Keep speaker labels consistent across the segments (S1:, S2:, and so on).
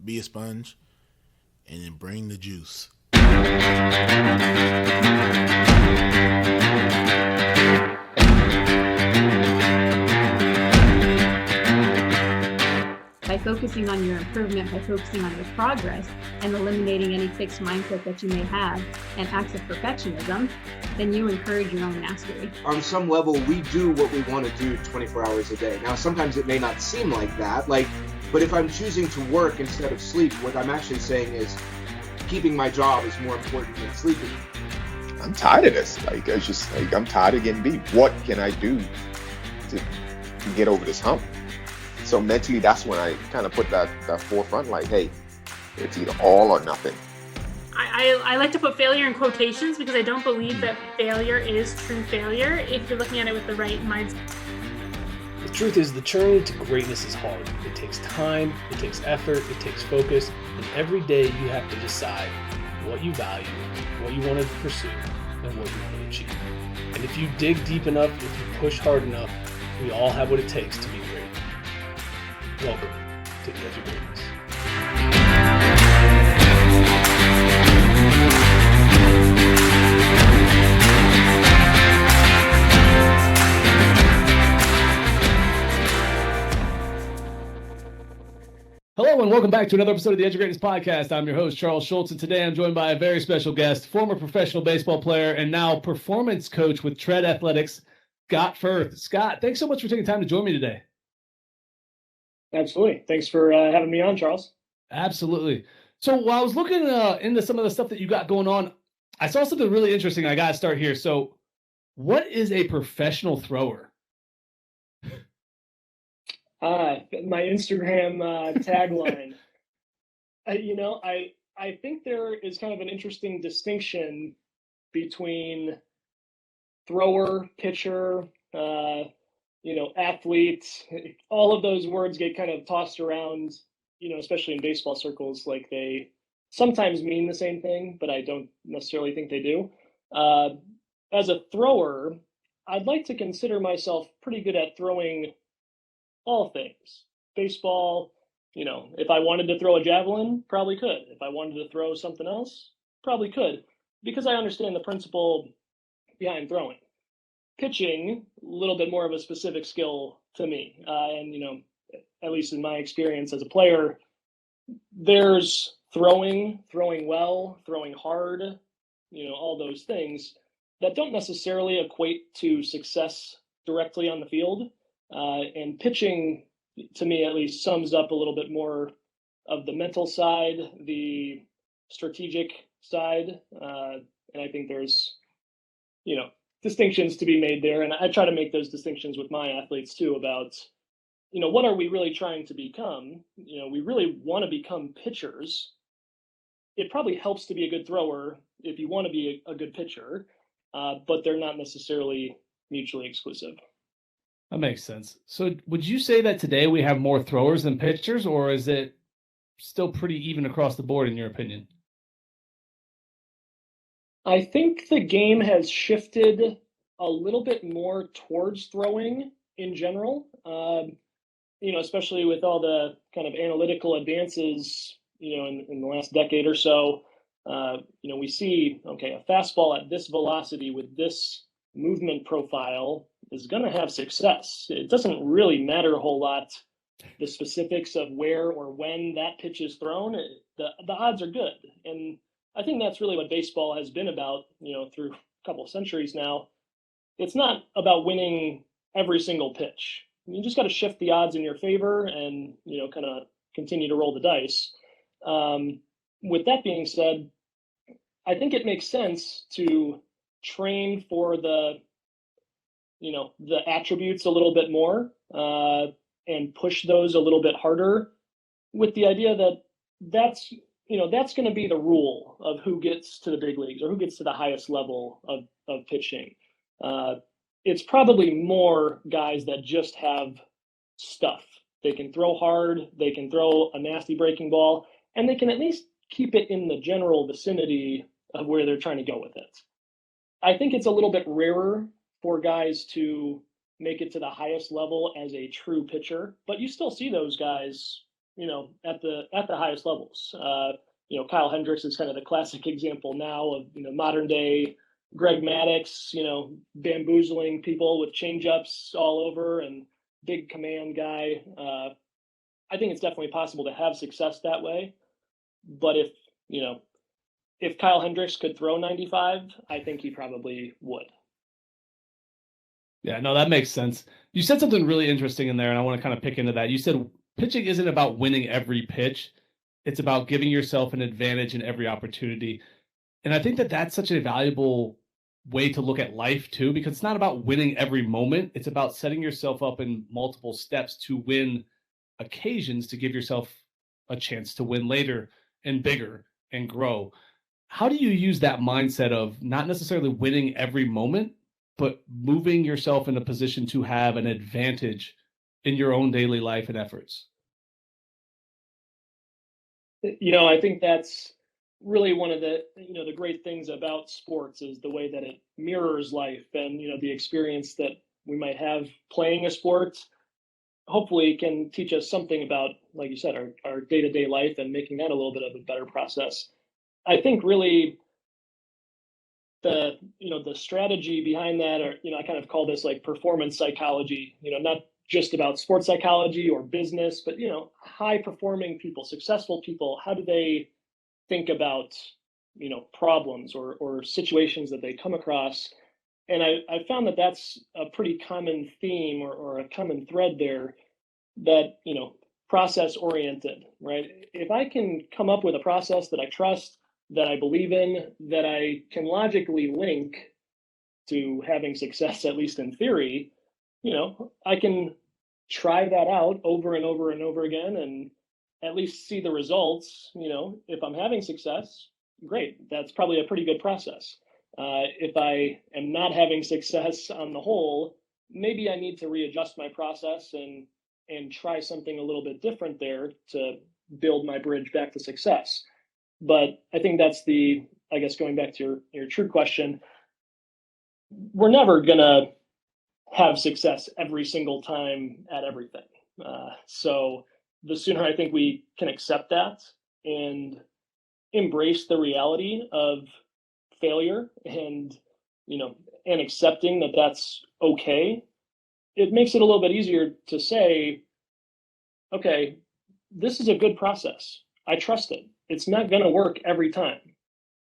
S1: be a sponge, and then bring the juice.
S2: By focusing on your improvement, by focusing on your progress, and eliminating any fixed mindset that you may have and acts of perfectionism, then you encourage your own mastery.
S3: On some level, we do what we want to do 24 hours a day. Now, sometimes it may not seem like that, but if I'm choosing to work instead of sleep, what I'm actually saying is keeping my job is more important than sleeping.
S4: I'm tired of this. I'm tired of getting beat. What can I do to get over this hump? So mentally, that's when I kind of put that forefront, like, hey, it's either all or nothing.
S5: I like to put failure in quotations because I don't believe that failure is true failure if you're looking at it with the right mindset.
S6: The truth is, the journey to greatness is hard. It takes time, it takes effort, it takes focus, and every day you have to decide what you value, what you want to pursue, and what you want to achieve. And if you dig deep enough, if you push hard enough, we all have what it takes to be great. Welcome to the Edge of Greatness. Hello and welcome back to another episode of the Edge of Greatness podcast. I'm your host, Charles Schultz, and today I'm joined by a very special guest, former professional baseball player and now performance coach with Tread Athletics, Scott Firth. Scott, thanks so much for taking time to join me today.
S7: Absolutely. Thanks for having me on, Charles.
S6: Absolutely. So while I was looking into some of the stuff that you got going on, I saw something really interesting. I got to start here. So what is a professional thrower?
S7: My Instagram tagline. I think there is kind of an interesting distinction between thrower, pitcher, athletes. All of those words get kind of tossed around, especially in baseball circles, like they sometimes mean the same thing, but I don't necessarily think they do. As a thrower, I'd like to consider myself pretty good at throwing all things. Baseball, if I wanted to throw a javelin, probably could. If I wanted to throw something else, probably could, because I understand the principle behind throwing. Pitching, a little bit more of a specific skill to me. And, at least in my experience as a player, there's throwing well, throwing hard, all those things that don't necessarily equate to success directly on the field. And pitching, to me at least, sums up a little bit more of the mental side, the strategic side. And I think there's, distinctions to be made there. And I try to make those distinctions with my athletes too about, what are we really trying to become? We really want to become pitchers. It probably helps to be a good thrower if you want to be a good pitcher, but they're not necessarily mutually exclusive.
S6: That makes sense. So would you say that today we have more throwers than pitchers, or is it still pretty even across the board in your opinion?
S7: I think the game has shifted a little bit more towards throwing in general, especially with all the kind of analytical advances, in the last decade or so. We see, a fastball at this velocity with this movement profile is going to have success. It doesn't really matter a whole lot, the specifics of where or when that pitch is thrown. The odds are good. And I think that's really what baseball has been about, through a couple of centuries now. It's not about winning every single pitch. You just got to shift the odds in your favor and, kind of continue to roll the dice. With that being said, I think it makes sense to train for the attributes a little bit more and push those a little bit harder, with the idea that that's going to be the rule of who gets to the big leagues or who gets to the highest level of pitching. It's probably more guys that just have stuff. They can throw hard, they can throw a nasty breaking ball, and they can at least keep it in the general vicinity of where they're trying to go with it. I think it's a little bit rarer for guys to make it to the highest level as a true pitcher, but you still see those guys at the highest levels. Kyle Hendricks is kind of the classic example now of modern day Greg Maddux, bamboozling people with changeups all over and big command guy. I think it's definitely possible to have success that way. But if Kyle Hendricks could throw 95, I think he probably would.
S8: Yeah, no, that makes sense. You said something really interesting in there, and I want to kind of pick into that. You said pitching isn't about winning every pitch. It's about giving yourself an advantage in every opportunity. And I think that that's such a valuable way to look at life too, because it's not about winning every moment. It's about setting yourself up in multiple steps to win occasions to give yourself a chance to win later and bigger and grow. How do you use that mindset of not necessarily winning every moment, but moving yourself in a position to have an advantage in your own daily life and efforts?
S7: I think that's really one of the great things about sports is the way that it mirrors life, and the experience that we might have playing a sport hopefully can teach us something about, like you said, our day-to-day life and making that a little bit of a better process. I think really the strategy behind that, or I kind of call this like performance psychology, not just about sports psychology or business, but high performing people, successful people, how do they think about problems or situations that they come across? And I found that that's a pretty common theme or a common thread there, that process oriented, right? If I can come up with a process that I trust, that I believe in, that I can logically link to having success, at least in theory, I can try that out over and over and over again and at least see the results. If I'm having success, great. That's probably a pretty good process. If I am not having success on the whole, maybe I need to readjust my process and try something a little bit different there to build my bridge back to success. But I think that's I guess going back to your true question, we're never going to have success every single time at everything. So the sooner I think we can accept that and embrace the reality of failure and accepting that that's okay, it makes it a little bit easier to say, okay, this is a good process. I trust it. It's not going to work every time.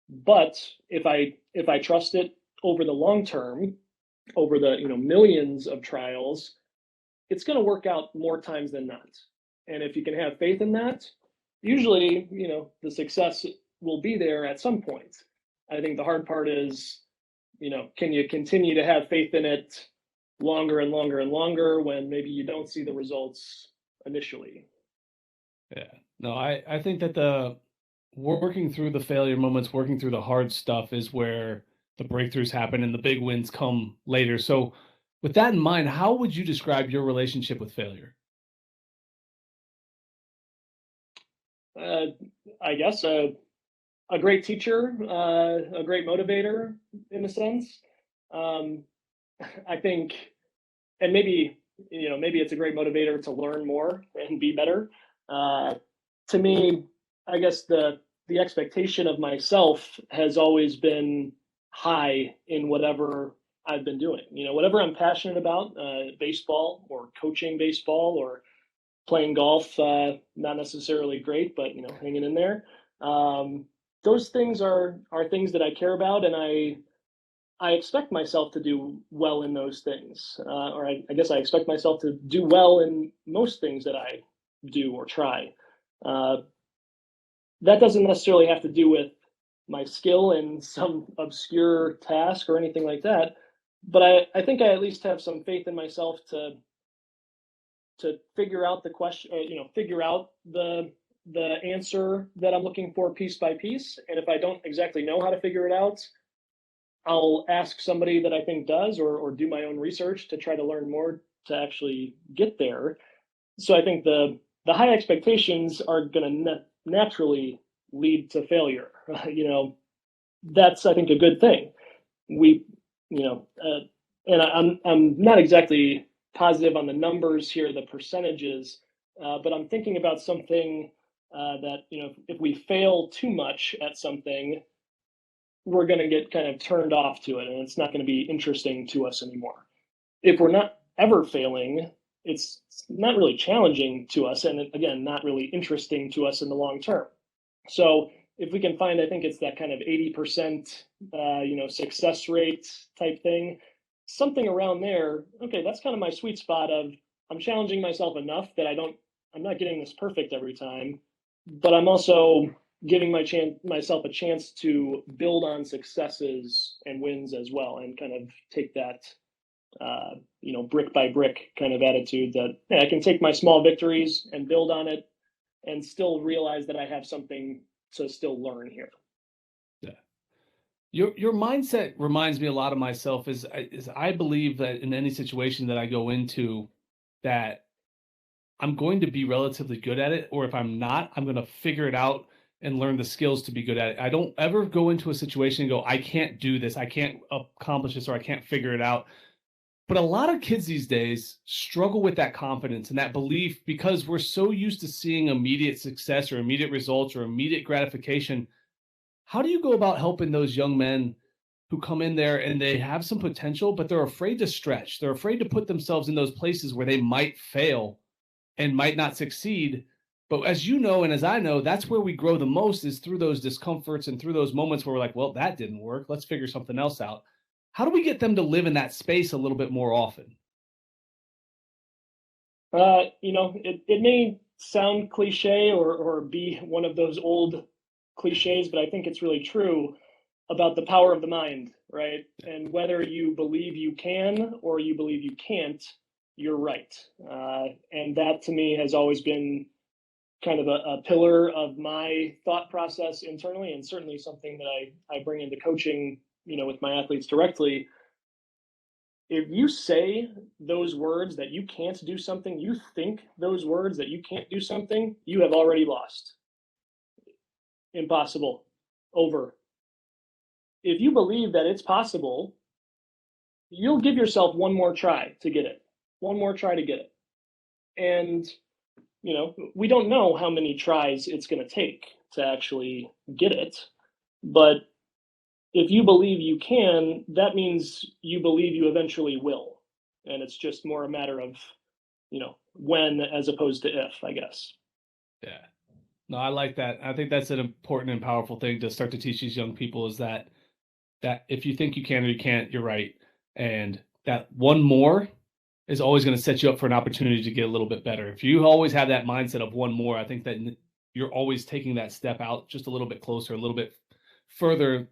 S7: But if I trust it over the long term, over the millions of trials, it's going to work out more times than not. And if you can have faith in that, usually the success will be there at some point. I think the hard part is, can you continue to have faith in it longer and longer and longer when maybe you don't see the results initially?
S8: Yeah, no, I think that the working through the failure moments, working through the hard stuff is where the breakthroughs happen and the big wins come later. So with that in mind, how would you describe your relationship with failure?
S7: I guess a great teacher, a great motivator in a sense. I think, and maybe it's a great motivator to learn more and be better. To me, I guess the expectation of myself has always been high in whatever I've been doing. Whatever I'm passionate about, baseball or coaching baseball or playing golf, not necessarily great, but hanging in there. Those things are things that I care about, and I expect myself to do well in those things, or I guess I expect myself to do well in most things that I do or try. That doesn't necessarily have to do with my skill in some obscure task or anything like that, but I think I at least have some faith in myself to figure out the question, figure out the answer that I'm looking for piece by piece. And if I don't exactly know how to figure it out, I'll ask somebody that I think does, or do my own research to try to learn more to actually get there. So I think the high expectations are going to naturally lead to failure. That's, I think, a good thing. And I'm not exactly positive on the numbers here, the percentages, but I'm thinking about something that, if we fail too much at something, we're going to get kind of turned off to it, and it's not going to be interesting to us anymore. If we're not ever failing, it's not really challenging to us, and again, not really interesting to us in the long term. So if we can find, I think it's that kind of 80%, success rate type thing, something around there. Okay, that's kind of my sweet spot of I'm challenging myself enough that I'm not getting this perfect every time, but I'm also giving myself a chance to build on successes and wins as well, and kind of take that, brick by brick kind of attitude that I can take my small victories and build on it, and still realize that I have something to still learn here.
S8: Yeah. Your mindset reminds me a lot of myself. Is I believe that in any situation that I go into, that I'm going to be relatively good at it, or if I'm not, I'm going to figure it out and learn the skills to be good at it. I don't ever go into a situation and go, I can't do this, I can't accomplish this, or I can't figure it out. But a lot of kids these days struggle with that confidence and that belief, because we're so used to seeing immediate success or immediate results or immediate gratification. How do you go about helping those young men who come in there and they have some potential, but they're afraid to stretch? They're afraid to put themselves in those places where they might fail and might not succeed. But as you know, and as I know, that's where we grow the most, is through those discomforts and through those moments where we're like, well, that didn't work, let's figure something else out. How do we get them to live in that space a little bit more often?
S7: It may sound cliche or be one of those old cliches, but I think it's really true about the power of the mind, right? And whether you believe you can or you believe you can't, you're right. And that to me has always been kind of a pillar of my thought process internally, and certainly something that I bring into coaching, with my athletes directly. If you say those words that you can't do something, you think those words that you can't do something, you have already lost. Impossible. Over. If you believe that it's possible, you'll give yourself one more try to get it. One more try to get it. And, we don't know how many tries it's going to take to actually get it. But if you believe you can, that means you believe you eventually will. And it's just more a matter of, when as opposed to if, I guess.
S8: Yeah. No, I like that. I think that's an important and powerful thing to start to teach these young people, is that if you think you can or you can't, you're right. And that one more is always going to set you up for an opportunity to get a little bit better. If you always have that mindset of one more, I think that you're always taking that step out just a little bit closer, a little bit further,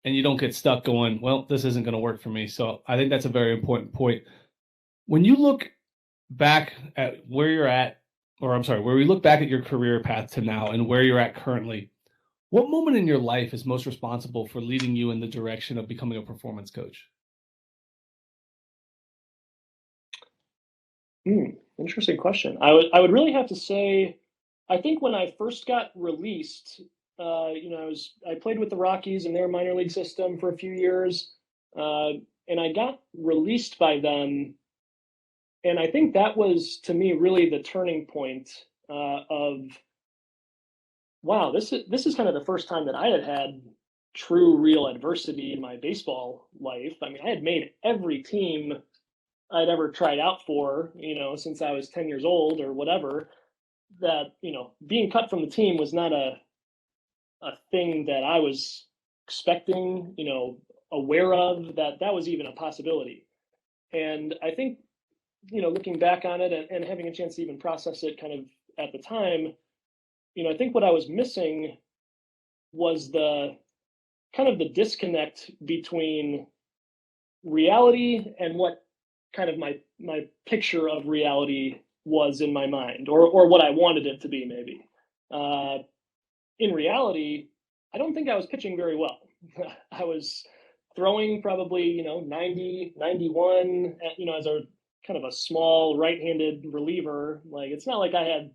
S8: and you don't get stuck going, well, this isn't going to work for me. So I think that's a very important point. When you look back at where you're at, where we look back at your career path to now and where you're at currently, what moment in your life is most responsible for leading you in the direction of becoming a performance coach?
S7: Interesting question. I would really have to say, I think when I first got released, I played with the Rockies in their minor league system for a few years, and I got released by them, and I think that was, to me, really the turning point of, wow, this is kind of the first time that I had true, real adversity in my baseball life. I mean, I had made every team I'd ever tried out for, since I was 10 years old or whatever. That, being cut from the team was not a thing that I was expecting, aware of, that was even a possibility. And I think, looking back on it and having a chance to even process it kind of at the time, I think what I was missing was the kind of the disconnect between reality and what kind of my picture of reality was in my mind, or what I wanted it to be, maybe. In reality, I don't think I was pitching very well. I was throwing probably, 90, 91, as a kind of a small right-handed reliever. Like, it's not like I had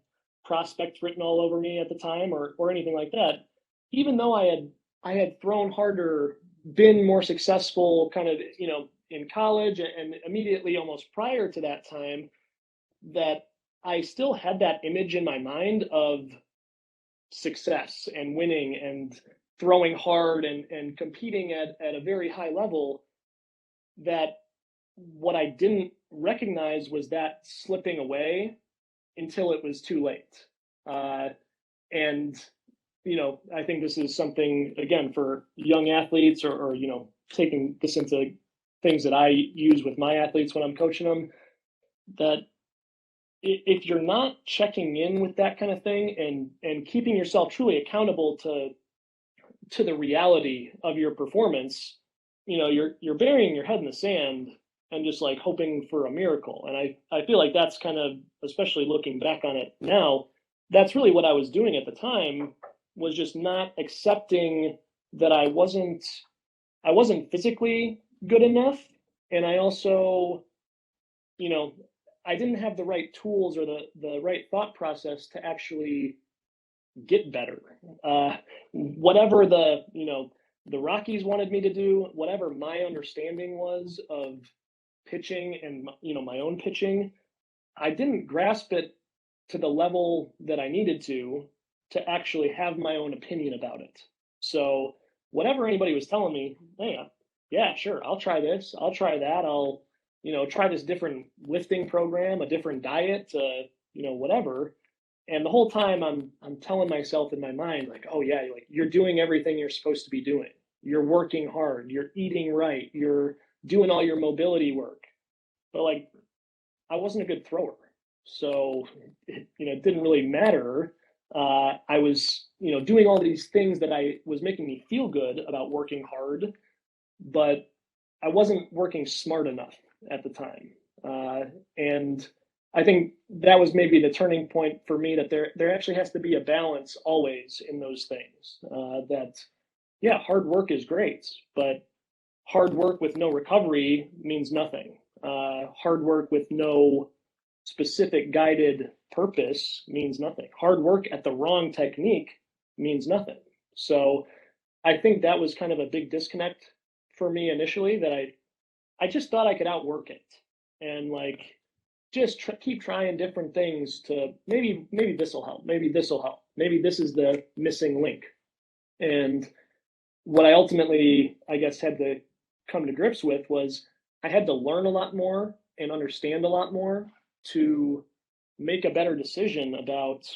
S7: prospects written all over me at the time or anything like that. Even though I had thrown harder, been more successful kind of, in college and immediately almost prior to that time, that I still had that image in my mind of success and winning and throwing hard and competing at a very high level, that what I didn't recognize was that slipping away until it was too late. And, I think this is something, again, for young athletes or taking this into things that I use with my athletes when I'm coaching them, that if you're not checking in with that kind of thing and keeping yourself truly accountable to the reality of your performance, you're burying your head in the sand and just like hoping for a miracle. And I feel like that's kind of, especially looking back on it now, that's really what I was doing at the time, was just not accepting that I wasn't physically good enough. And I also, I didn't have the right tools or the right thought process to actually get better. Whatever the Rockies wanted me to do, whatever my understanding was of pitching and my own pitching, I didn't grasp it to the level that I needed to actually have my own opinion about it. So whatever anybody was telling me, hey, yeah, sure, I'll try this, I'll try that, I'll try this different lifting program, a different diet, whatever. And the whole time I'm telling myself in my mind, like, oh yeah, like you're doing everything you're supposed to be doing. You're working hard, you're eating right, you're doing all your mobility work. But like, I wasn't a good thrower. So, it didn't really matter. I was, doing all these things that was making me feel good about working hard, but I wasn't working smart enough at the time. And I think that was maybe the turning point for me, that there actually has to be a balance always in those things. That, yeah, hard work is great, but hard work with no recovery means nothing. Hard work with no specific guided purpose means nothing. Hard work at the wrong technique means nothing. So I think that was kind of a big disconnect for me initially, that I just thought I could outwork it and like just keep trying different things to maybe this will help, maybe this will help, maybe this is the missing link. And what I ultimately, I guess, had to come to grips with was I had to learn a lot more and understand a lot more to make a better decision about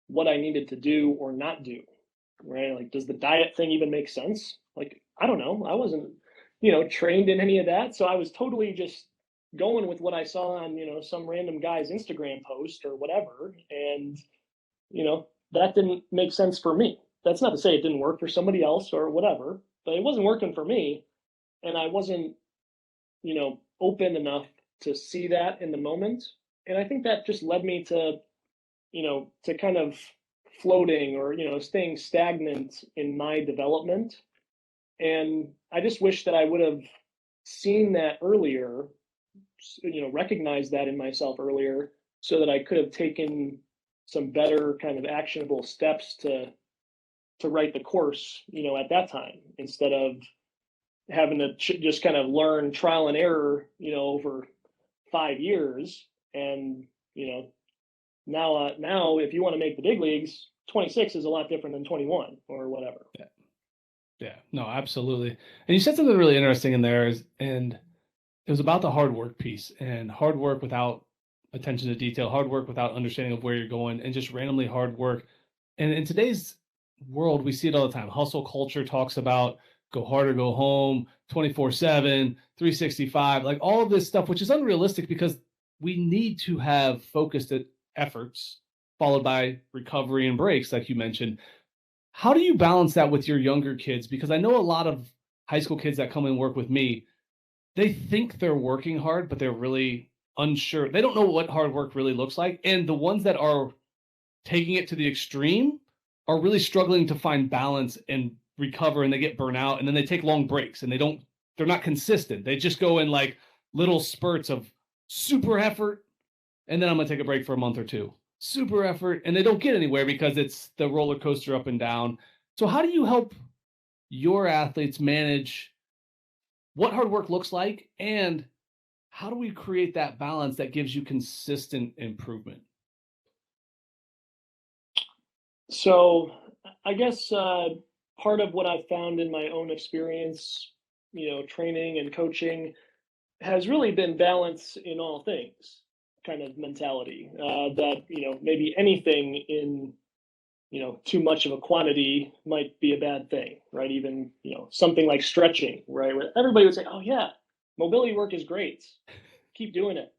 S7: what I needed to do or not do, right? Like, does the diet thing even make sense? Like, I don't know. I wasn't, trained in any of that. So I was totally just going with what I saw on, some random guy's Instagram post or whatever. And, that didn't make sense for me. That's not to say it didn't work for somebody else or whatever, but it wasn't working for me. And I wasn't, open enough to see that in the moment. And I think that just led me to, to kind of floating or, staying stagnant in my development. And I just wish that I would have seen that earlier, recognized that in myself earlier, so that I could have taken some better kind of actionable steps to write the course, at that time, instead of having to just kind of learn trial and error, over 5 years. And, now if you want to make the big leagues, 26 is a lot different than 21 or whatever.
S8: Yeah, no, absolutely. And you said something really interesting in there, and it was about the hard work piece, and hard work without attention to detail, hard work without understanding of where you're going, and just randomly hard work. And in today's world, we see it all the time. Hustle culture talks about go hard or go home, 24/7, 365, like all of this stuff, which is unrealistic because we need to have focused efforts followed by recovery and breaks, like you mentioned. How do you balance that with your younger kids? Because I know a lot of high school kids that come and work with me, they think they're working hard, but they're really unsure. They don't know what hard work really looks like. And the ones that are taking it to the extreme are really struggling to find balance and recover, and they get burnt out, and then they take long breaks, and they're not consistent. They just go in like little spurts of super effort, and then I'm going to take a break for a month or two. Super effort, and they don't get anywhere because it's the roller coaster up and down. So how do you help your athletes manage what hard work looks like, and how do we create that balance that gives you consistent improvement?
S7: So I guess part of what I've found in my own experience, training and coaching, has really been balance in all things kind of mentality. That, maybe anything in, too much of a quantity might be a bad thing, right? Even, something like stretching, right? Where everybody would say, oh, yeah, mobility work is great. Keep doing it.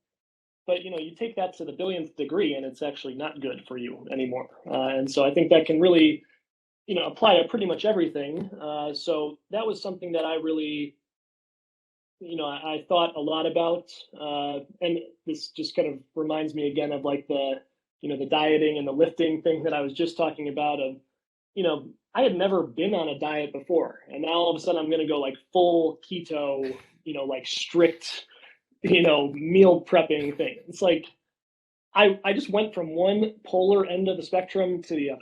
S7: But, you take that to the billionth degree and it's actually not good for you anymore. And so I think that can really, apply to pretty much everything. So that was something that I really, I thought a lot about, and this just kind of reminds me again of like the dieting and the lifting thing that I was just talking about. Of, I had never been on a diet before, and now all of a sudden I'm going to go like full keto, like strict, meal prepping thing. It's like I just went from one polar end of the spectrum to the other,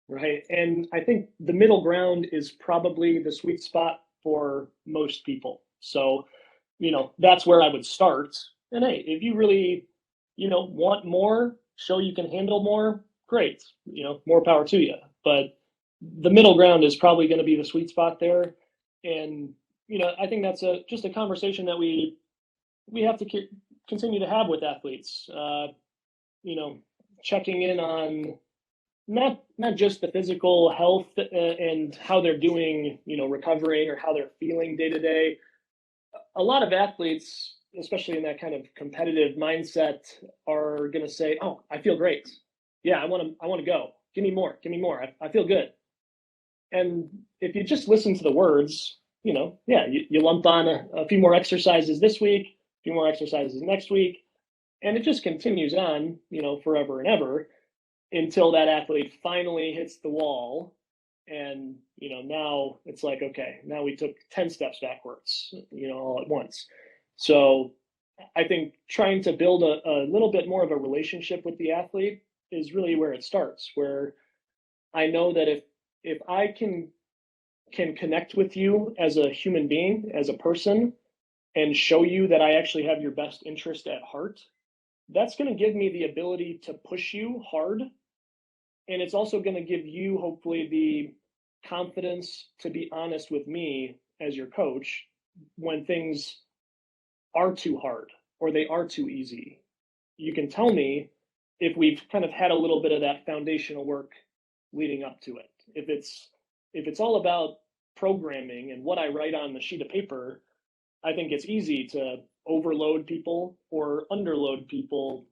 S7: right? And I think the middle ground is probably the sweet spot for most people. So, that's where I would start. And hey, if you really, want more, show you can handle more, great, more power to you. But the middle ground is probably going to be the sweet spot there. And, I think that's just a conversation that we have to continue to have with athletes, checking in on not just the physical health and how they're doing, recovering or how they're feeling day to day. A lot of athletes, especially in that kind of competitive mindset, are going to say, "Oh, I feel great. Yeah, I want to go. Give me more. Give me more. I feel good." And if you just listen to the words, yeah, you lump on a few more exercises this week, a few more exercises next week, and it just continues on, forever and ever, until that athlete finally hits the wall. And, now it's like, okay, now we took 10 steps backwards, all at once. So I think trying to build a little bit more of a relationship with the athlete is really where it starts, where I know that if I can connect with you as a human being, as a person, and show you that I actually have your best interest at heart, that's going to give me the ability to push you hard. And it's also going to give you, hopefully, the confidence to be honest with me as your coach when things are too hard or they are too easy. You can tell me if we've kind of had a little bit of that foundational work leading up to it. If it's all about programming and what I write on the sheet of paper, I think it's easy to overload people or underload people,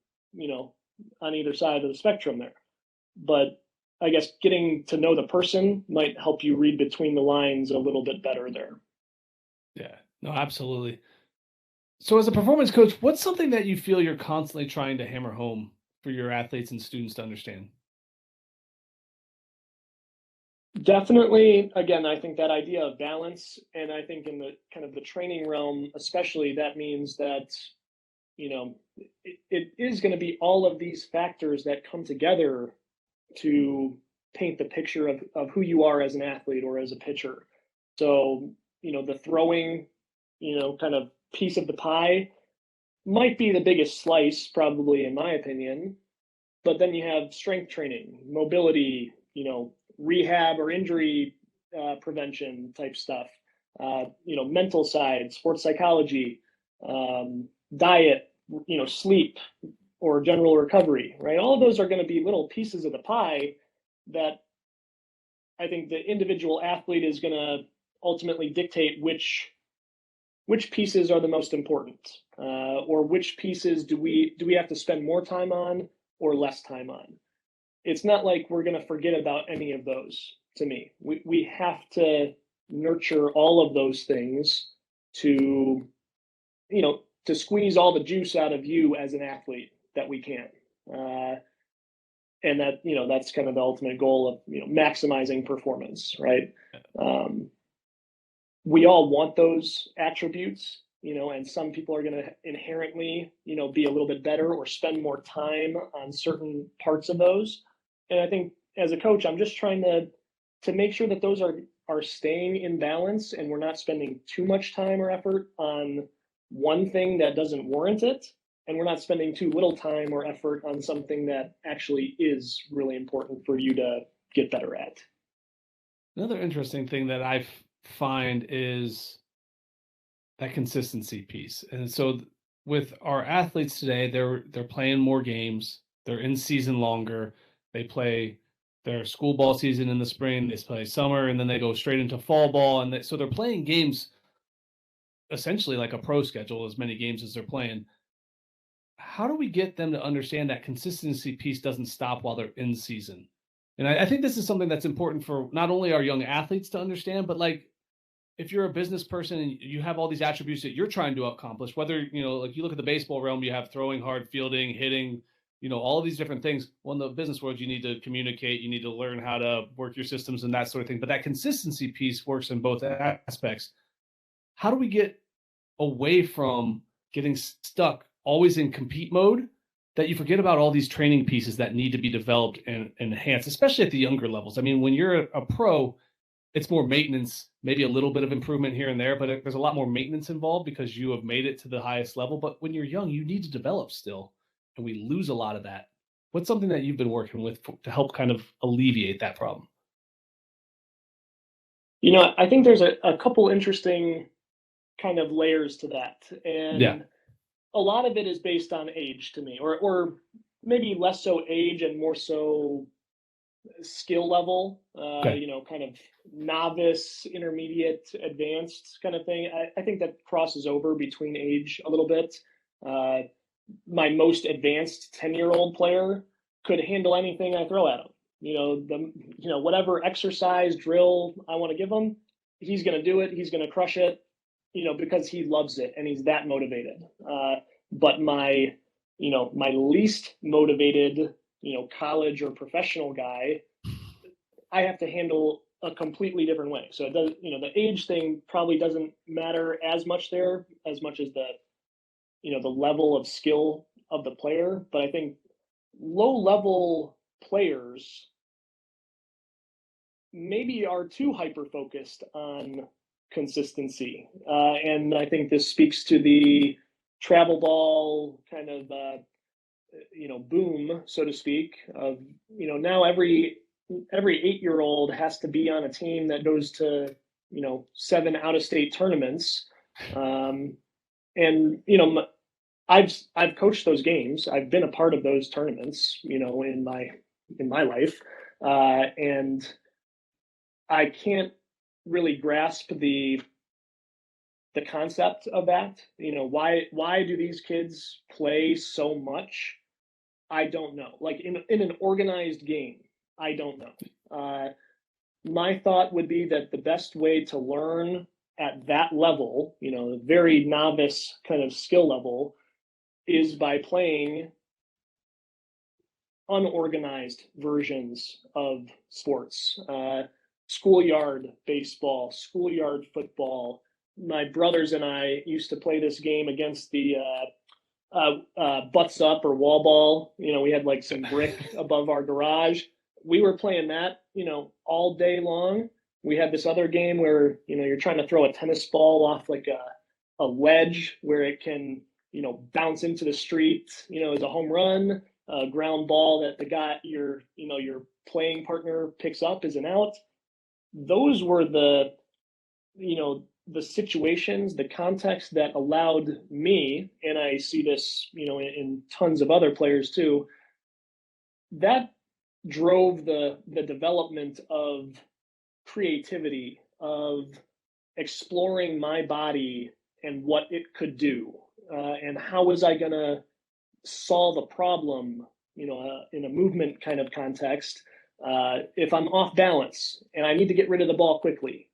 S7: on either side of the spectrum there. But I guess getting to know the person might help you read between the lines a little bit better there.
S8: Yeah, no, absolutely. So as a performance coach, what's something that you feel you're constantly trying to hammer home for your athletes and students to understand?
S7: Definitely, again, I think that idea of balance, and I think in the kind of the training realm, especially, that means that, it is going to be all of these factors that come together to paint the picture of who you are as an athlete or as a pitcher. So, the throwing, kind of piece of the pie might be the biggest slice, probably, in my opinion. But then you have strength training, mobility, rehab or injury prevention type stuff, mental side, sports psychology, diet, sleep, or general recovery, right? All of those are going to be little pieces of the pie that I think the individual athlete is going to ultimately dictate which pieces are the most important, or which pieces do we have to spend more time on or less time on. It's not like we're going to forget about any of those. To me, we have to nurture all of those things to, to squeeze all the juice out of you as an athlete that we can. And that, that's kind of the ultimate goal of, maximizing performance, right? We all want those attributes, and some people are going to inherently, be a little bit better or spend more time on certain parts of those. And I think as a coach, I'm just trying to make sure that those are staying in balance, and we're not spending too much time or effort on one thing that doesn't warrant it, and we're not spending too little time or effort on something that actually is really important for you to get better at.
S8: Another interesting thing that I find is that consistency piece. And so with our athletes today, they're playing more games, they're in season longer, they play their school ball season in the spring, they play summer, and then they go straight into fall ball. And so they're playing games essentially like a pro schedule, as many games as they're playing. How do we get them to understand that consistency piece doesn't stop while they're in season? And I think this is something that's important for not only our young athletes to understand, but like if you're a business person and you have all these attributes that you're trying to accomplish, whether, like you look at the baseball realm, you have throwing hard, fielding, hitting, all of these different things. Well, in the business world, you need to communicate, you need to learn how to work your systems and that sort of thing. But that consistency piece works in both aspects. How do we get away from getting stuck always in compete mode, that you forget about all these training pieces that need to be developed and enhanced, especially at the younger levels? I mean, when you're a pro, it's more maintenance, maybe a little bit of improvement here and there, but there's a lot more maintenance involved because you have made it to the highest level. But when you're young, you need to develop still, and we lose a lot of that. What's something that you've been working with to help kind of alleviate that problem?
S7: I think there's a couple interesting kind of layers to that. And a lot of it is based on age to me, or maybe less so age and more so skill level, kind of novice, intermediate, advanced kind of thing. I think that crosses over between age a little bit. My most advanced 10-year-old player could handle anything I throw at him. Whatever exercise drill I want to give him, he's going to do it. He's going to crush it, because he loves it and he's that motivated. But my least motivated, college or professional guy, I have to handle a completely different way. So it does, the age thing probably doesn't matter as much there, as much as the level of skill of the player. But I think low level players maybe are too hyper focused on consistency. And I think this speaks to the travel ball kind of, boom, so to speak, of, now every 8-year-old has to be on a team that goes to, 7 out-of-state tournaments. I've coached those games. I've been a part of those tournaments, in my life. And I can't really grasp the concept of that. Why do these kids play so much? I don't know. Like in an organized game, I don't know. My thought would be that the best way to learn at that level, the very novice kind of skill level, is by playing unorganized versions of sports. Schoolyard baseball, schoolyard football. My brothers and I used to play this game against the butts up or wall ball. We had like some brick above our garage. We were playing that, all day long. We had this other game where, you're trying to throw a tennis ball off like a wedge where it can, bounce into the street, as a home run, a ground ball that the guy, your playing partner picks up as an out. Those were the situations, the context that allowed me, and I see this, in tons of other players too, that drove the development of creativity, of exploring my body and what it could do, and how was I going to solve a problem, in a movement kind of context. If I'm off balance and I need to get rid of the ball quickly,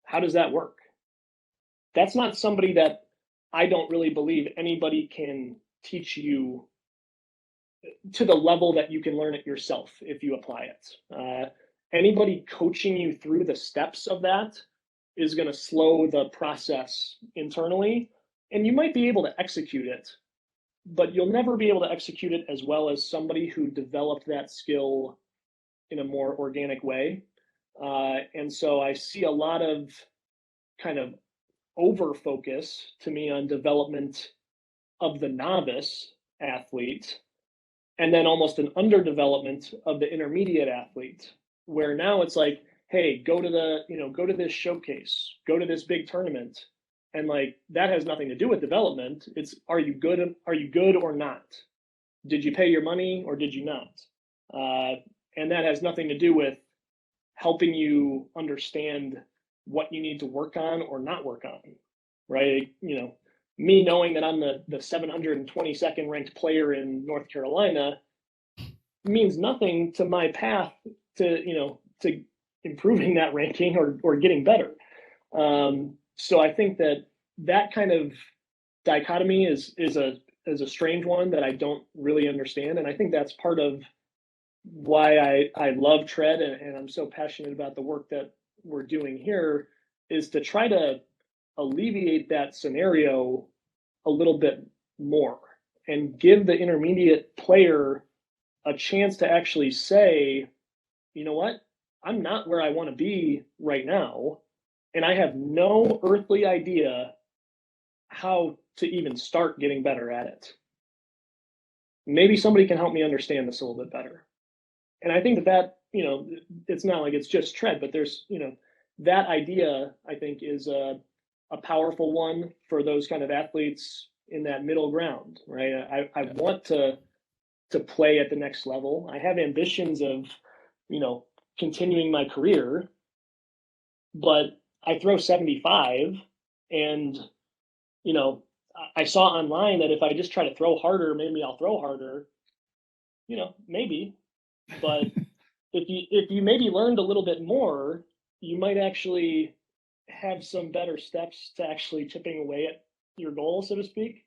S7: how does that work? That's not somebody that I don't really believe anybody can teach you to the level that you can learn it yourself if you apply it. Anybody coaching you through the steps of that is going to slow the process internally, and you might be able to execute it, but you'll never be able to execute it as well as somebody who developed that skill in a more organic way. And so I see a lot of kind of over focus to me on development of the novice athlete, and then almost an underdevelopment of the intermediate athlete, where now it's like, hey, go to this showcase, go to this big tournament. And like, that has nothing to do with development. It's, are you good or not? Did you pay your money or did you not? And that has nothing to do with helping you understand what you need to work on or not work on, right? Me knowing that I'm the 722nd ranked player in North Carolina means nothing to my path to improving that ranking or getting better. So I think that kind of dichotomy is a strange one that I don't really understand, and I think that's part of why I love Tread and I'm so passionate about the work that we're doing here, is to try to alleviate that scenario a little bit more and give the intermediate player a chance to actually say, you know what, I'm not where I want to be right now, and I have no earthly idea how to even start getting better at it. Maybe somebody can help me understand this a little bit better. And I think that it's not like it's just Tread, but there's, that idea, I think, is a powerful one for those kind of athletes in that middle ground, right? I want to play at the next level. I have ambitions of, continuing my career, but I throw 75, and, I saw online that if I just try to throw harder, maybe I'll throw harder, maybe. But if you maybe learned a little bit more, you might actually have some better steps to actually chipping away at your goal, so to speak.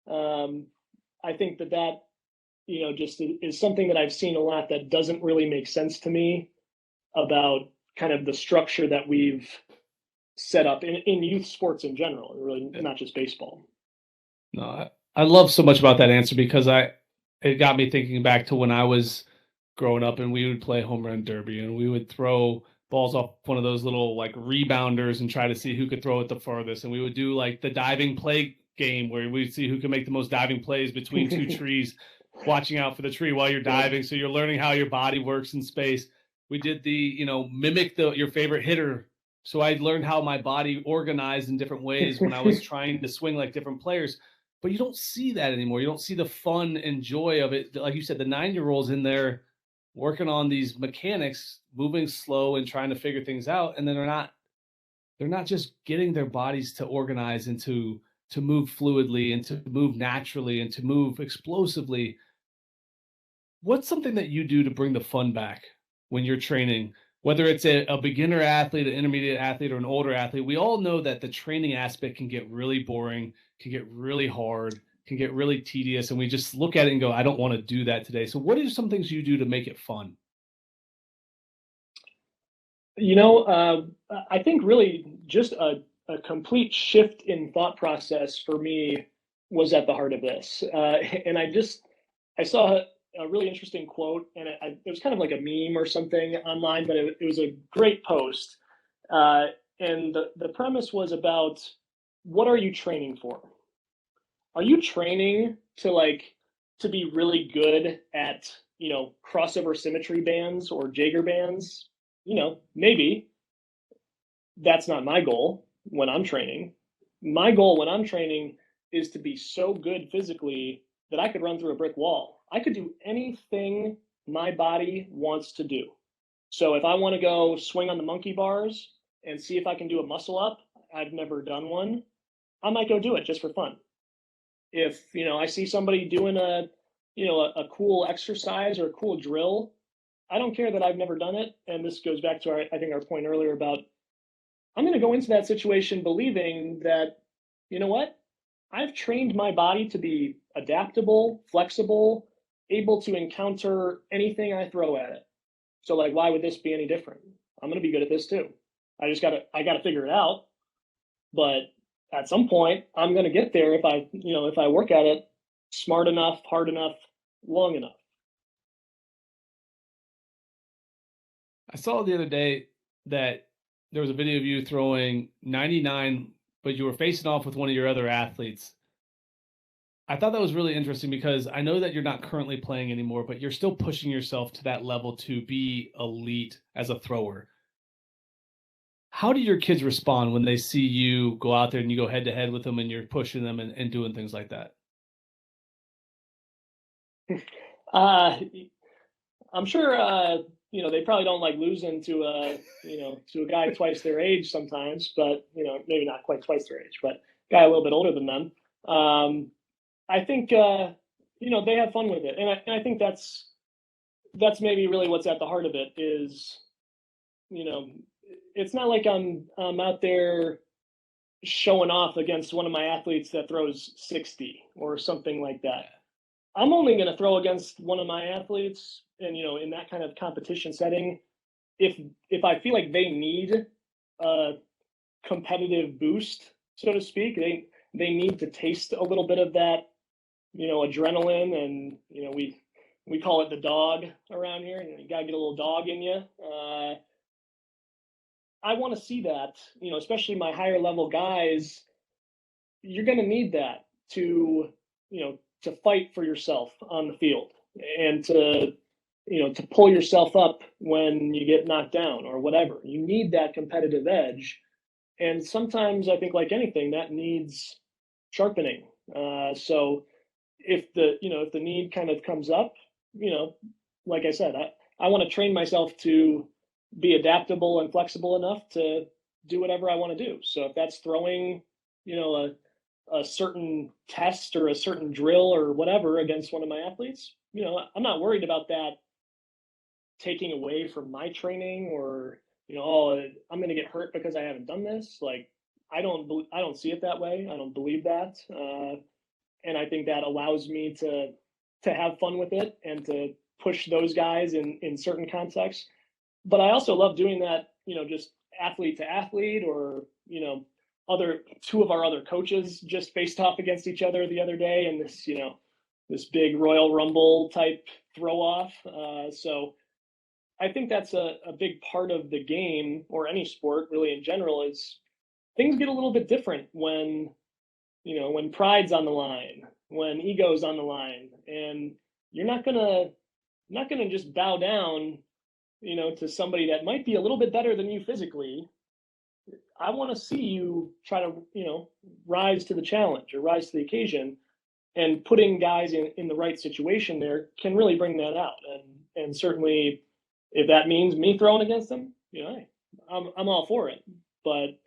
S7: I think that just is something that I've seen a lot that doesn't really make sense to me about kind of the structure that we've set up in youth sports in general, really not just baseball.
S8: No, I love so much about that answer, because it got me thinking back to when I was growing up and we would play home run derby, and we would throw balls off one of those little like rebounders and try to see who could throw it the farthest. And we would do like the diving play game where we'd see who could make the most diving plays between two trees, watching out for the tree while you're diving. So you're learning how your body works in space. We did the, mimic your favorite hitter. So I learned how my body organized in different ways when I was trying to swing like different players. But you don't see that anymore. You don't see the fun and joy of it. Like you said, the 9-year-olds in there working on these mechanics, moving slow and trying to figure things out. And then they're not just getting their bodies to organize and to move fluidly and to move naturally and to move explosively. What's something that you do to bring the fun back when you're training, whether it's a beginner athlete, an intermediate athlete, or an older athlete? We all know that the training aspect can get really boring, can get really hard, can get really tedious, and we just look at it and go, I don't want to do that today. So what are some things you do to make it fun?
S7: I think really just a complete shift in thought process for me was at the heart of this. And I saw a really interesting quote, and it was kind of like a meme or something online, but it was a great post. And the premise was about, what are you training for? Are you training to be really good at, crossover symmetry bands or Jaeger bands? Maybe. That's not my goal when I'm training. My goal when I'm training is to be so good physically that I could run through a brick wall. I could do anything my body wants to do. So if I want to go swing on the monkey bars and see if I can do a muscle up, I've never done one, I might go do it just for fun. If, I see somebody doing a cool exercise or a cool drill, I don't care that I've never done it. And this goes back to our point earlier about, I'm going to go into that situation believing that, I've trained my body to be adaptable, flexible, able to encounter anything I throw at it. So why would this be any different? I'm going to be good at this too. I got to figure it out. But at some point I'm going to get there if I work at it smart enough, hard enough, long enough.
S8: I saw the other day that there was a video of you throwing 99, but you were facing off with one of your other athletes. I thought that was really interesting because I know that you're not currently playing anymore, but you're still pushing yourself to that level to be elite as a thrower. How do your kids respond when they see you go out there and you go head to head with them and you're pushing them and doing things like that?
S7: I'm sure they probably don't like losing to a guy twice their age sometimes, but maybe not quite twice their age, but a guy a little bit older than them. I think they have fun with it, and I think that's maybe really what's at the heart of it is, it's not like I'm out there showing off against one of my athletes that throws 60 or something like that. I'm only going to throw against one of my athletes, and in that kind of competition setting, if I feel like they need a competitive boost, so to speak, they need to taste a little bit of that, adrenaline, and we call it the dog around here. You gotta get a little dog in you. I want to see that, especially my higher level guys. You're going to need that to fight for yourself on the field, and to pull yourself up when you get knocked down or whatever. You need that competitive edge. And sometimes I think, like anything, that needs sharpening. So if the need kind of comes up, like I said, I want to train myself to be adaptable and flexible enough to do whatever I want to do. So if that's throwing, a certain test or a certain drill or whatever against one of my athletes, I'm not worried about that taking away from my training, or I'm going to get hurt because I haven't done this. Like, I don't see it that way. I don't believe that, and I think that allows me to have fun with it and to push those guys in certain contexts. But I also love doing that, just athlete to athlete, or two of our other coaches just faced off against each other the other day in this big Royal Rumble type throw off. So I think that's a big part of the game, or any sport really in general, is things get a little bit different when pride's on the line, when ego's on the line, and you're not gonna just bow down, to somebody that might be a little bit better than you physically. I want to see you try to, rise to the challenge or rise to the occasion, and putting guys in the right situation there can really bring that out. And certainly, if that means me throwing against them, hey, I'm all for it. But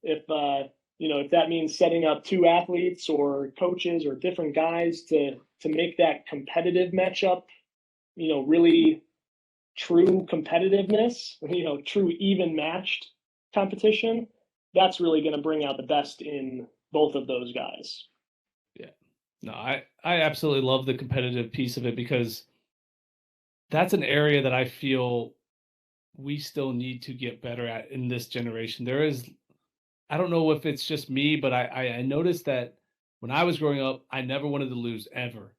S7: if that means setting up two athletes or coaches or different guys to make that competitive matchup, really true competitiveness, true even matched competition, that's really going to bring out the best in both of those guys.
S8: Yeah. No, I absolutely love the competitive piece of it, because that's an area that I feel we still need to get better at in this generation. I don't know if it's just me, but I noticed that when I was growing up, I never wanted to lose ever.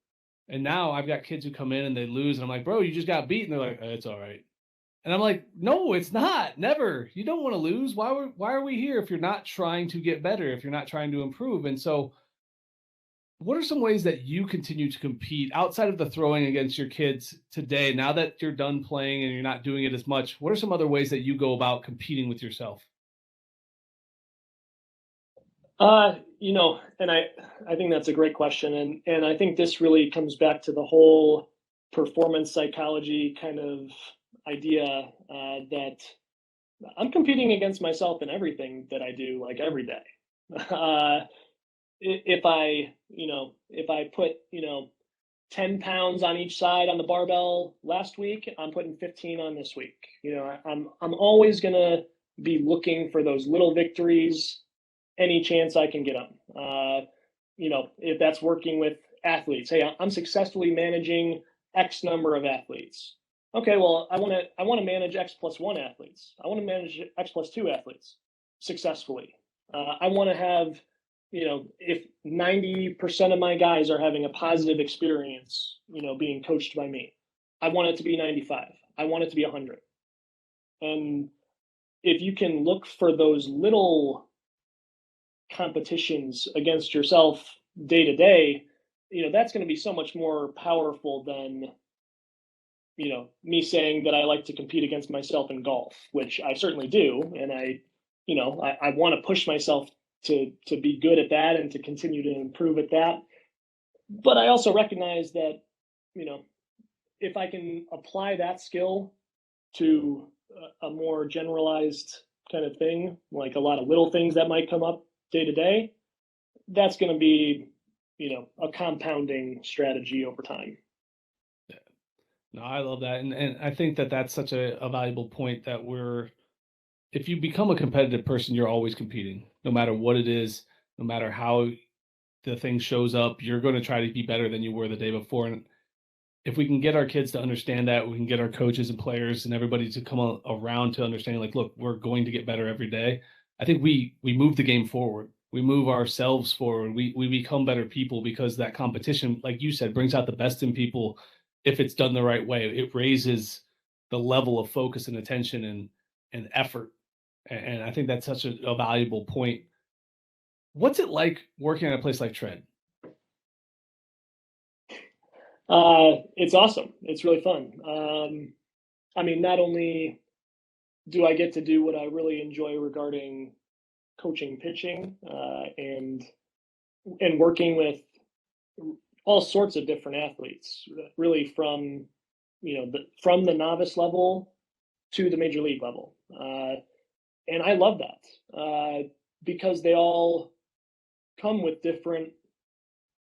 S8: And now I've got kids who come in and they lose, and I'm like, bro, you just got beat. And they're like, it's all right. And I'm like, no, it's not. Never. You don't want to lose. Why are we here if you're not trying to get better, if you're not trying to improve? And so what are some ways that you continue to compete outside of the throwing against your kids today, now that you're done playing and you're not doing it as much? What are some other ways that you go about competing with yourself?
S7: And I think that's a great question. And I think this really comes back to the whole performance psychology kind of idea, that I'm competing against myself in everything that I do, like every day. If I put, 10 pounds on each side on the barbell last week, I'm putting 15 on this week. I'm always going to be looking for those little victories any chance I can get them. If that's working with athletes, hey, I'm successfully managing X number of athletes. Okay, well, I want to manage X plus 1 athletes. I want to manage X plus 2 athletes successfully. I want to have, if 90% of my guys are having a positive experience, being coached by me, I want it to be 95. I want it to be 100. And if you can look for those little competitions against yourself day to day, that's going to be so much more powerful than, me saying that I like to compete against myself in golf, which I certainly do. And I want to push myself to be good at that and to continue to improve at that. But I also recognize that, if I can apply that skill to a more generalized kind of thing, like a lot of little things that might come up day to day, that's going to be, a compounding strategy over time.
S8: Yeah. No, I love that. And I think that that's such a valuable point that if you become a competitive person, you're always competing, no matter what it is, no matter how the thing shows up, you're going to try to be better than you were the day before. And if we can get our kids to understand that, we can get our coaches and players and everybody to come around to understanding, like, look, we're going to get better every day. I think we move the game forward. We move ourselves forward. We become better people, because that competition, like you said, brings out the best in people if it's done the right way. It raises the level of focus and attention and effort. And I think that's such a valuable point. What's it like working at a place like Tread?
S7: It's awesome. It's really fun. Not only do I get to do what I really enjoy regarding coaching pitching, and working with all sorts of different athletes, really from from the novice level to the major league level, and I love that, because they all come with different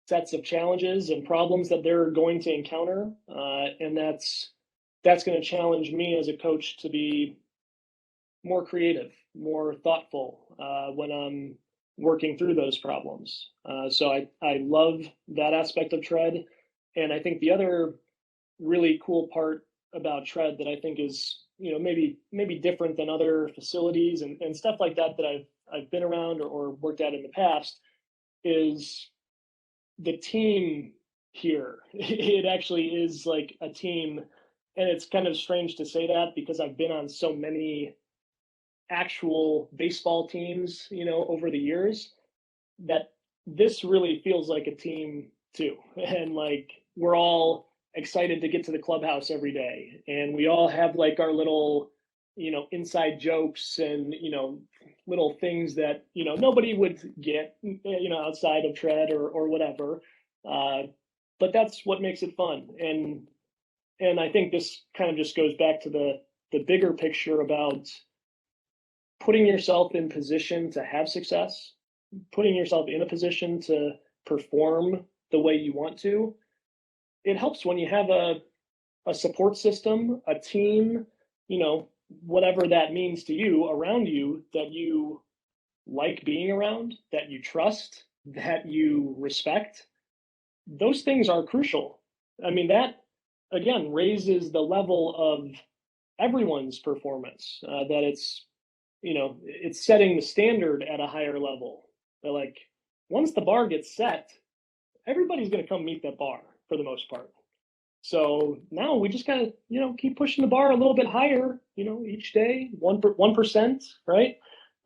S7: sets of challenges and problems that they're going to encounter, and that's going to challenge me as a coach to be more creative, more thoughtful, when I'm working through those problems. So I love that aspect of Tread. And I think the other really cool part about Tread that I think is, maybe different than other facilities and stuff like that I've been around or worked at in the past, is the team here. It actually is like a team. And it's kind of strange to say that, because I've been on so many actual baseball teams, over the years, that this really feels like a team too. And like, we're all excited to get to the clubhouse every day, and we all have like our little, inside jokes and, little things that, nobody would get, outside of Tread or whatever. But that's what makes it fun. And I think this kind of just goes back to the bigger picture about putting yourself in position to have success, putting yourself in a position to perform the way you want to. It helps when you have a support system, a team, whatever that means to you, around you, that you like being around, that you trust, that you respect. Those things are crucial. That again raises the level of everyone's performance, that it's setting the standard at a higher level. But like, once the bar gets set, everybody's going to come meet that bar for the most part. So now we just gotta, keep pushing the bar a little bit higher, each day, 1%, right?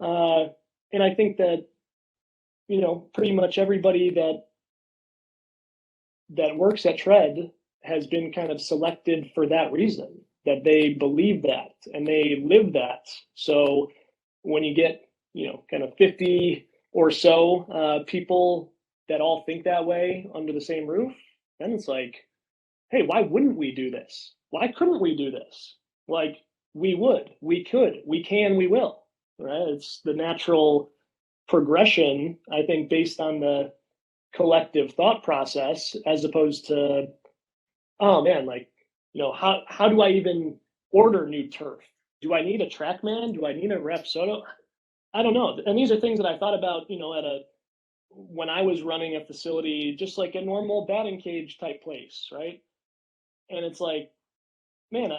S7: And I think that, pretty much everybody that works at Tread has been kind of selected for that reason, that they believe that and they live that. So when you get, kind of 50 or so people that all think that way under the same roof, then it's like, hey, why wouldn't we do this? Why couldn't we do this? Like, we would, we could, we can, we will, right? It's the natural progression, I think, based on the collective thought process, as opposed to, oh man, like, how do I even order new turf? Do I need a TrackMan? Do I need a Rapsodo? I don't know. And these are things that I thought about, when I was running a facility, just like a normal batting cage type place, right? And it's like, man,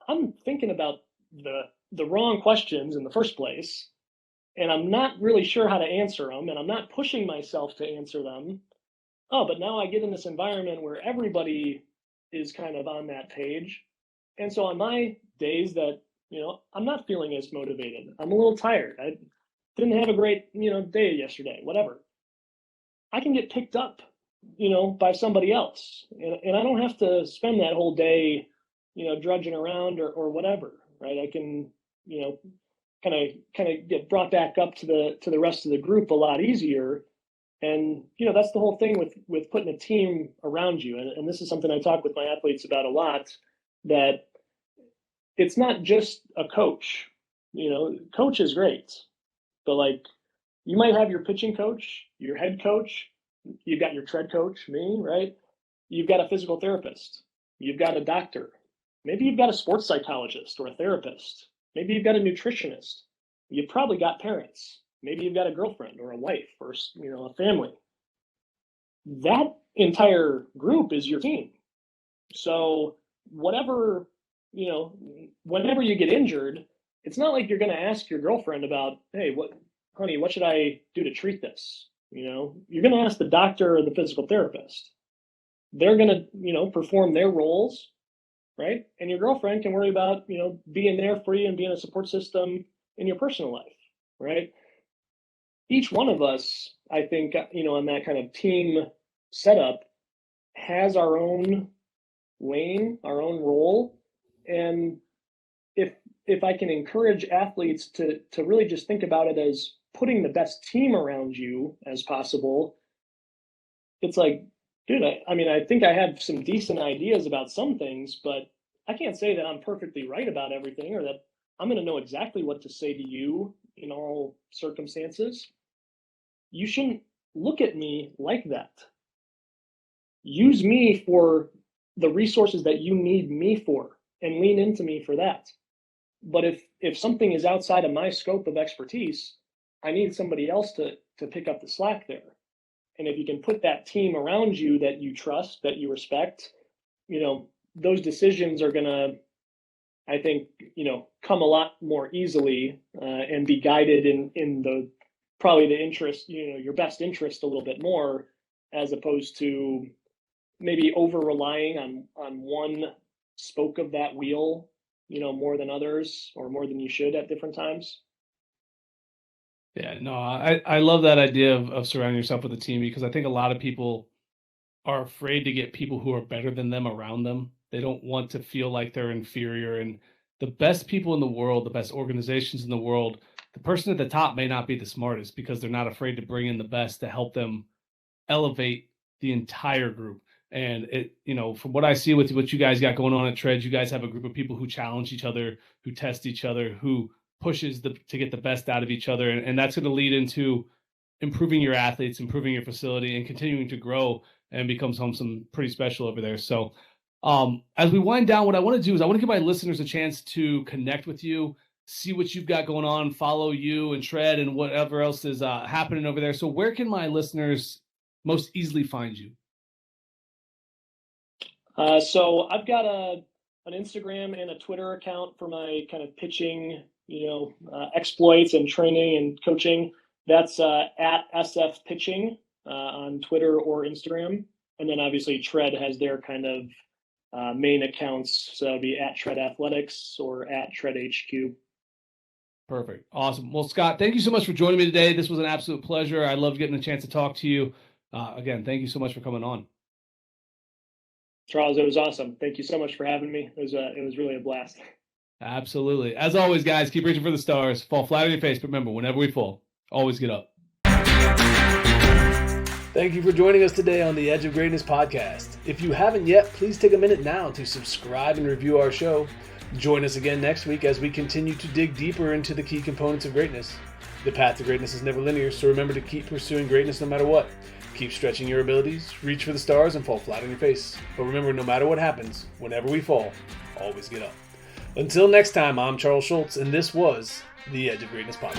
S7: I'm thinking about the wrong questions in the first place, and I'm not really sure how to answer them, and I'm not pushing myself to answer them. Oh, but now I get in this environment where everybody is kind of on that page. And so on my days that, I'm not feeling as motivated, I'm a little tired, I didn't have a great, day yesterday, whatever, I can get picked up by somebody else. And I don't have to spend that whole day, drudging around or whatever, right? I can, kind of get brought back up to the rest of the group a lot easier. And, that's the whole thing with putting a team around you. And this is something I talk with my athletes about a lot, that it's not just a coach. Coach is great, but like, you might have your pitching coach, your head coach, you've got your tread coach, me, right? You've got a physical therapist, you've got a doctor, maybe you've got a sports psychologist or a therapist, maybe you've got a nutritionist, you've probably got parents, maybe you've got a girlfriend or a wife or a family. That entire group is your team. So whenever you get injured, it's not like you're going to ask your girlfriend about, hey, honey, what should I do to treat this? You're going to ask the doctor or the physical therapist. They're going to, perform their roles, right? And your girlfriend can worry about, being there for you and being a support system in your personal life, right? Each one of us, I think, on that kind of team setup has our own lane, our own role. And if I can encourage athletes to really just think about it as putting the best team around you as possible, it's like, dude, I think I have some decent ideas about some things, but I can't say that I'm perfectly right about everything, or that I'm going to know exactly what to say to you in all circumstances. You shouldn't look at me like that. Use me for the resources that you need me for, and lean into me for that. But if something is outside of my scope of expertise, I need somebody else to pick up the slack there. And if you can put that team around you that you trust, that you respect, those decisions are going to, I think, come a lot more easily and be guided in the probably the interest, your best interest a little bit more, as opposed to maybe over relying on one spoke of that wheel, more than others, or more than you should at different times.
S8: Yeah, no, I love that idea of surrounding yourself with a team, because I think a lot of people are afraid to get people who are better than them around them. They don't want to feel like they're inferior. And the best people in the world, the best organizations in the world, the person at the top may not be the smartest, because they're not afraid to bring in the best to help them elevate the entire group. And it, from what I see with what you guys got going on at Tread, you guys have a group of people who challenge each other, who test each other, who pushes to get the best out of each other. And that's going to lead into improving your athletes, improving your facility, and continuing to grow and become something pretty special over there. So as we wind down, what I want to do is I want to give my listeners a chance to connect with you, see what you've got going on, follow you and Tread and whatever else is happening over there. So where can my listeners most easily find you?
S7: So I've got an Instagram and a Twitter account for my kind of pitching, exploits and training and coaching. That's at SF Pitching on Twitter or Instagram. And then obviously Tread has their kind of main accounts. So it'd be at Tread Athletics or at Tread HQ.
S8: Perfect. Awesome. Well, Scott, thank you so much for joining me today. This was an absolute pleasure. I loved getting a chance to talk to you. Again, thank you so much for coming on.
S7: Charles, it was awesome. Thank you so much for having me. It was really a blast.
S8: Absolutely. As always, guys, keep reaching for the stars. Fall flat on your face, but remember, whenever we fall, always get up.
S6: Thank you for joining us today on the Edge of Greatness podcast. If you haven't yet, please take a minute now to subscribe and review our show. Join us again next week as we continue to dig deeper into the key components of greatness. The path to greatness is never linear, so remember to keep pursuing greatness no matter what. Keep stretching your abilities, reach for the stars, and fall flat on your face. But remember, no matter what happens, whenever we fall, always get up. Until next time, I'm Charles Schultz, and this was the Edge of Greatness podcast.